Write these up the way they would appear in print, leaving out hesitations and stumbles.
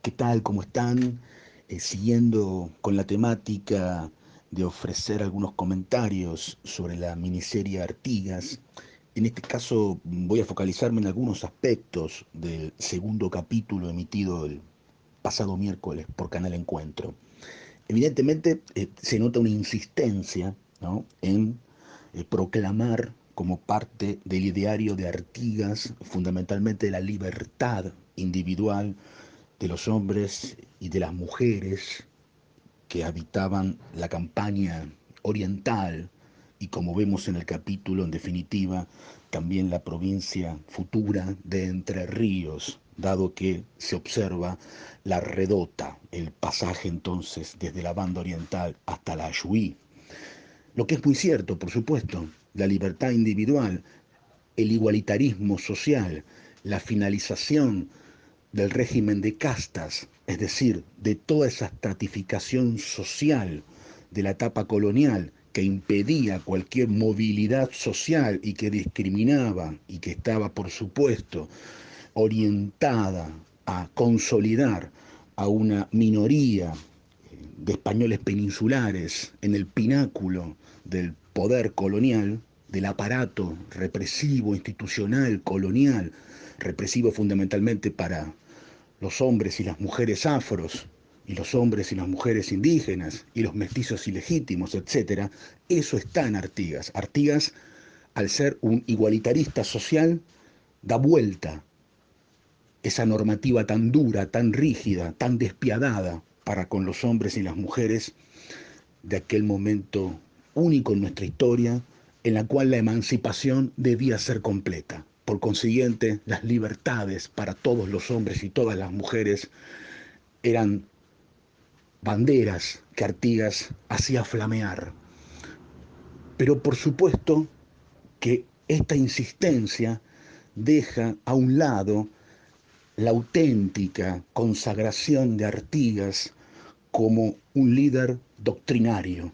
¿Qué tal? ¿Cómo están? Siguiendo con la temática de ofrecer algunos comentarios sobre la miniserie Artigas. En este caso voy a focalizarme en algunos aspectos del segundo capítulo emitido el pasado miércoles por Canal Encuentro. Evidentemente se nota una insistencia, ¿no?, en proclamar como parte del ideario de Artigas fundamentalmente la libertad individual de los hombres y de las mujeres que habitaban la campaña oriental y, como vemos en el capítulo, en definitiva, también la provincia futura de Entre Ríos, dado que se observa la redota, el pasaje entonces desde la banda oriental hasta la Ayuí. Lo que es muy cierto, por supuesto, la libertad individual, el igualitarismo social, la finalización del régimen de castas, es decir, de toda esa estratificación social de la etapa colonial que impedía cualquier movilidad social y que discriminaba y que estaba, por supuesto, orientada a consolidar a una minoría de españoles peninsulares en el pináculo del poder colonial, del aparato represivo, institucional, colonial, represivo fundamentalmente para los hombres y las mujeres afros, y los hombres y las mujeres indígenas, y los mestizos ilegítimos, etc., eso está en Artigas. Artigas, al ser un igualitarista social, da vuelta esa normativa tan dura, tan rígida, tan despiadada para con los hombres y las mujeres de aquel momento único en nuestra historia, en la cual la emancipación debía ser completa. Por consiguiente, las libertades para todos los hombres y todas las mujeres eran banderas que Artigas hacía flamear. Pero por supuesto que esta insistencia deja a un lado la auténtica consagración de Artigas como un líder doctrinario,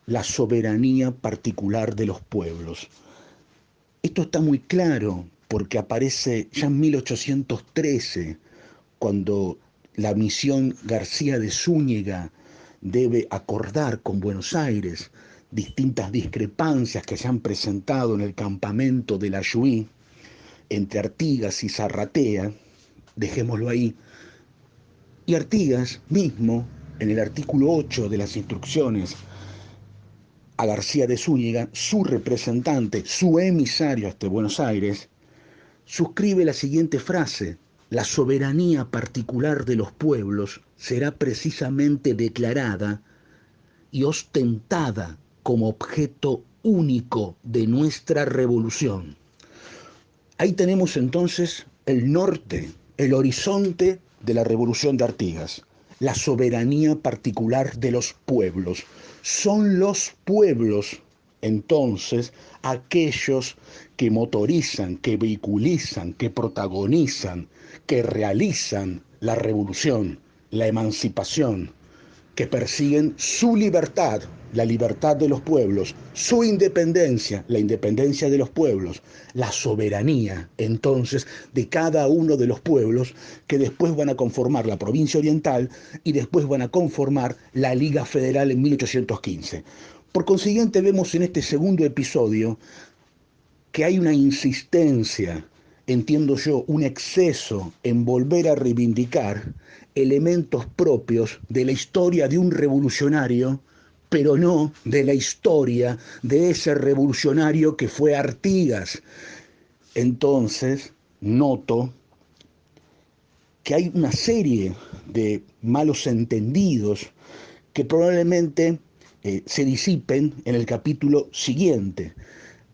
la soberanía particular de los pueblos. Esto está muy claro porque aparece ya en 1813, cuando la misión García de Zúñiga debe acordar con Buenos Aires distintas discrepancias que se han presentado en el campamento de la Ayuí entre Artigas y Zarratea, dejémoslo ahí, y Artigas mismo, en el artículo 8 de las instrucciones a García de Zúñiga, su representante, su emisario hasta Buenos Aires, suscribe la siguiente frase: la soberanía particular de los pueblos será precisamente declarada y ostentada como objeto único de nuestra revolución. Ahí tenemos entonces el norte, el horizonte de la revolución de Artigas, la soberanía particular de los pueblos. Son los pueblos, entonces, aquellos que motorizan, que vehiculizan, que protagonizan, que realizan la revolución, la emancipación, que persiguen su libertad, la libertad de los pueblos, su independencia, la independencia de los pueblos, la soberanía, entonces, de cada uno de los pueblos que después van a conformar la provincia oriental y después van a conformar la Liga Federal en 1815. Por consiguiente, vemos en este segundo episodio que hay una insistencia, entiendo yo, un exceso en volver a reivindicar elementos propios de la historia de un revolucionario, pero no de la historia de ese revolucionario que fue Artigas. Entonces, noto que hay una serie de malos entendidos que probablemente se disipen en el capítulo siguiente.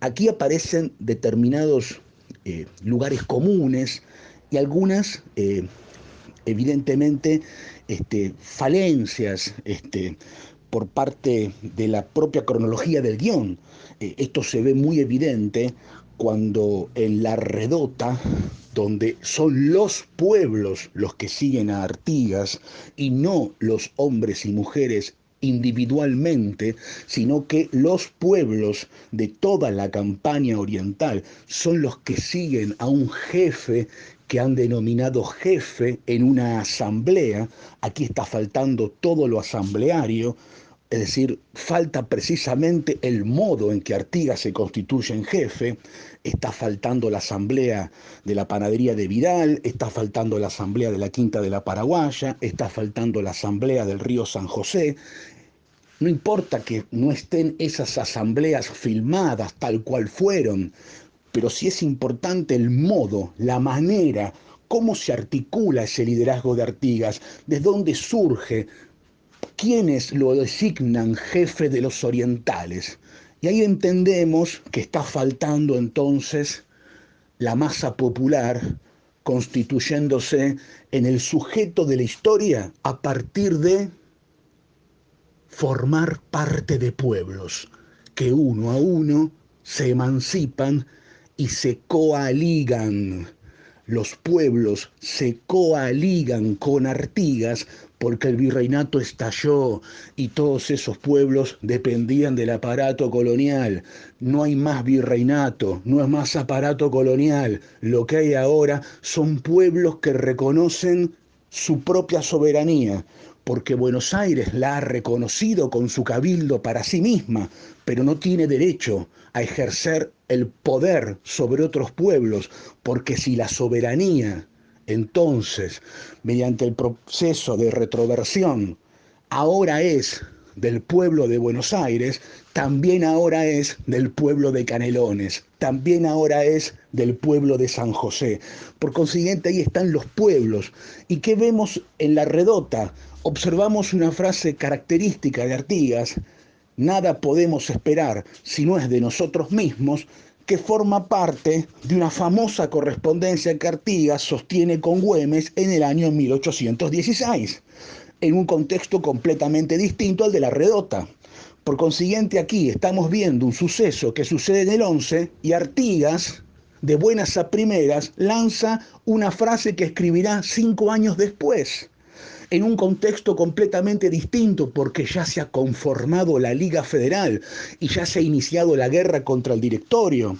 Aquí aparecen determinados lugares comunes y algunas, evidentemente, falencias por parte de la propia cronología del guión. Esto se ve muy evidente cuando en la redota, donde son los pueblos los que siguen a Artigas y no los hombres y mujeres individualmente, sino que los pueblos de toda la campaña oriental son los que siguen a un jefe que han denominado jefe en una asamblea. Aquí está faltando todo lo asambleario, es decir, falta precisamente el modo en que Artigas se constituye en jefe, está faltando la asamblea de la panadería de Vidal, está faltando la asamblea de la Quinta de la Paraguaya, está faltando la asamblea del río San José. No importa que no estén esas asambleas filmadas tal cual fueron, pero sí es importante el modo, la manera, cómo se articula ese liderazgo de Artigas, de dónde surge, quiénes lo designan jefe de los orientales. Y ahí entendemos que está faltando entonces la masa popular constituyéndose en el sujeto de la historia a partir de formar parte de pueblos que uno a uno se emancipan y se coaligan. Los pueblos se coaligan con Artigas porque el virreinato estalló y todos esos pueblos dependían del aparato colonial. No hay más virreinato, no es más aparato colonial. Lo que hay ahora son pueblos que reconocen su propia soberanía, porque Buenos Aires la ha reconocido con su cabildo para sí misma, pero no tiene derecho a ejercer el poder sobre otros pueblos, porque si la soberanía, entonces, mediante el proceso de retroversión, ahora es del pueblo de Buenos Aires, también ahora es del pueblo de Canelones, también ahora es del pueblo de San José. Por consiguiente, ahí están los pueblos. ¿Y qué vemos en la redota? Observamos una frase característica de Artigas: nada podemos esperar si no es de nosotros mismos, que forma parte de una famosa correspondencia que Artigas sostiene con Güemes en el año 1816, en un contexto completamente distinto al de la redota. Por consiguiente, aquí estamos viendo un suceso que sucede en el 11 y Artigas, de buenas a primeras, lanza una frase que escribirá 5 años después, en un contexto completamente distinto, porque ya se ha conformado la Liga Federal y ya se ha iniciado la guerra contra el directorio.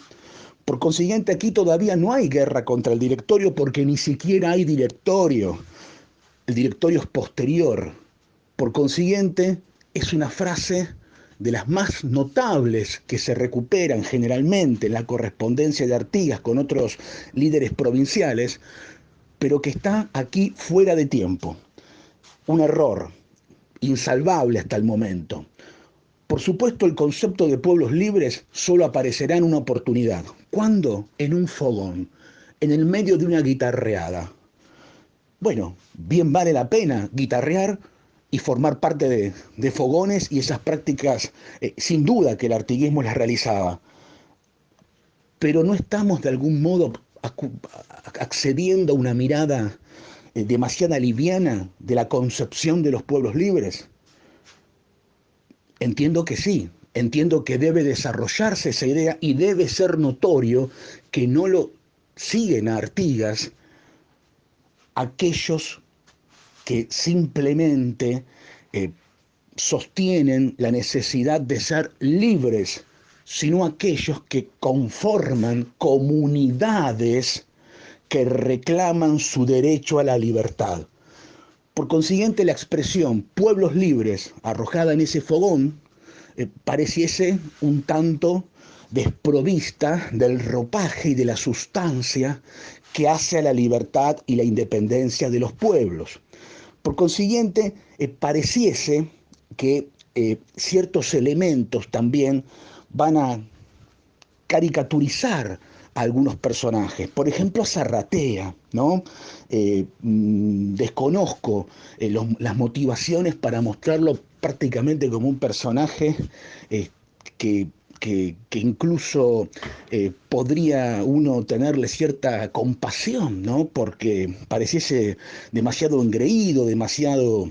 Por consiguiente, aquí todavía no hay guerra contra el directorio porque ni siquiera hay directorio. El directorio es posterior. Por consiguiente, es una frase de las más notables que se recuperan generalmente en la correspondencia de Artigas con otros líderes provinciales, pero que está aquí fuera de tiempo. Un error insalvable hasta el momento. Por supuesto, el concepto de pueblos libres solo aparecerá en una oportunidad. ¿Cuándo? En un fogón, en el medio de una guitarreada. Bueno, bien vale la pena guitarrear y formar parte de fogones y esas prácticas, sin duda que el artiguismo las realizaba. Pero no estamos de algún modo accediendo a una mirada demasiado liviana de la concepción de los pueblos libres. Entiendo que sí, entiendo que debe desarrollarse esa idea y debe ser notorio que no lo siguen a Artigas aquellos que simplemente sostienen la necesidad de ser libres, sino aquellos que conforman comunidades que reclaman su derecho a la libertad. Por consiguiente, la expresión pueblos libres arrojada en ese fogón pareciese un tanto desprovista del ropaje y de la sustancia que hace a la libertad y la independencia de los pueblos. Por consiguiente, pareciese que ciertos elementos también van a caricaturizar a algunos personajes. Por ejemplo, Zarratea, ¿no? Desconozco las motivaciones para mostrarlo prácticamente como un personaje que, que incluso podría uno tenerle cierta compasión, ¿no? Porque pareciese demasiado engreído, demasiado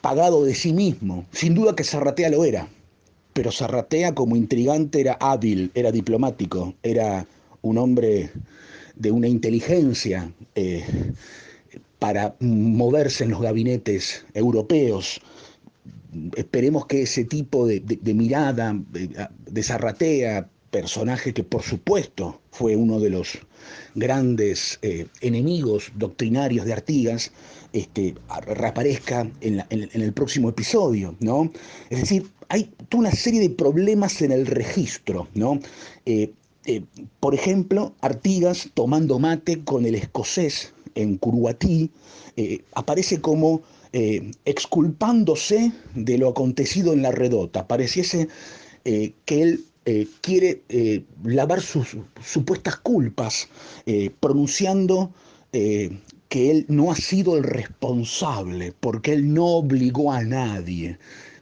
pagado de sí mismo. Sin duda que Zarratea lo era, pero Zarratea como intrigante era hábil, era diplomático, era un hombre de una inteligencia para moverse en los gabinetes europeos. Esperemos que ese tipo de mirada de Zarratea personaje que por supuesto fue uno de los grandes enemigos doctrinarios de Artigas, reaparezca en el próximo episodio, ¿no? Es decir, hay toda una serie de problemas en el registro, ¿no? Eh, por ejemplo, Artigas tomando mate con el escocés en Curuatí, aparece como exculpándose de lo acontecido en la redota. Pareciese que él quiere lavar sus supuestas culpas, pronunciando que él no ha sido el responsable, porque él no obligó a nadie.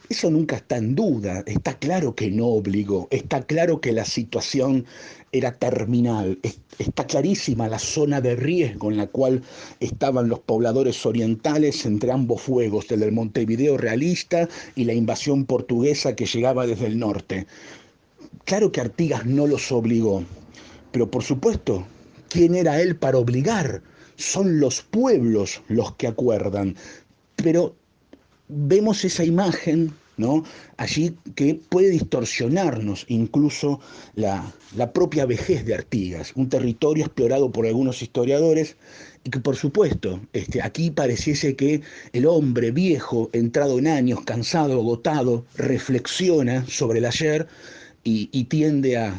Eso nunca está en duda, está claro que no obligó, está claro que la situación era terminal, está clarísima la zona de riesgo en la cual estaban los pobladores orientales entre ambos fuegos, el del Montevideo realista y la invasión portuguesa que llegaba desde el norte. Claro que Artigas no los obligó, pero por supuesto, ¿quién era él para obligar? Son los pueblos los que acuerdan. Pero vemos esa imagen, ¿no? Allí que puede distorsionarnos incluso la propia vejez de Artigas, un territorio explorado por algunos historiadores y que por supuesto aquí pareciese que el hombre viejo, entrado en años, cansado, agotado, reflexiona sobre el ayer y tiende a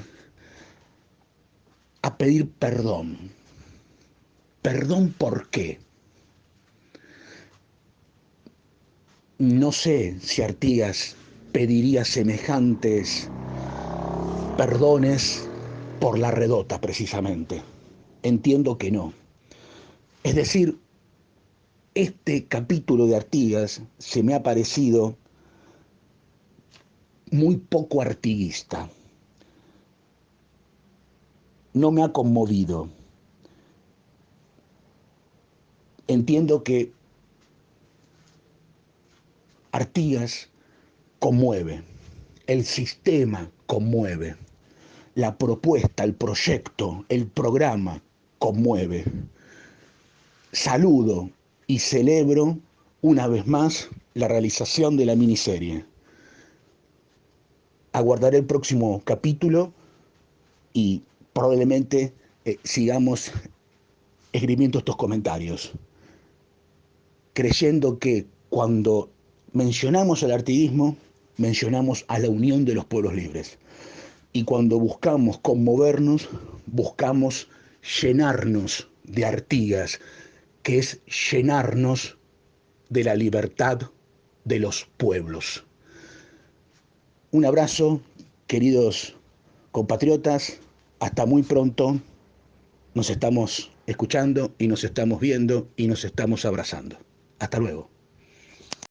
pedir perdón. ¿Perdón por qué? No sé si Artigas pediría semejantes perdones por la redota, precisamente. Entiendo que no. Es decir, este capítulo de Artigas se me ha parecido muy poco artiguista. No me ha conmovido. Entiendo que Artigas conmueve, el sistema conmueve, la propuesta, el proyecto, el programa conmueve. Saludo y celebro una vez más la realización de la miniserie. Aguardaré el próximo capítulo y probablemente sigamos esgrimiendo estos comentarios, creyendo que cuando mencionamos al artiguismo, mencionamos a la unión de los pueblos libres. Y cuando buscamos conmovernos, buscamos llenarnos de Artigas, que es llenarnos de la libertad de los pueblos. Un abrazo, queridos compatriotas, hasta muy pronto. Nos estamos escuchando y nos estamos viendo y nos estamos abrazando. Hasta luego.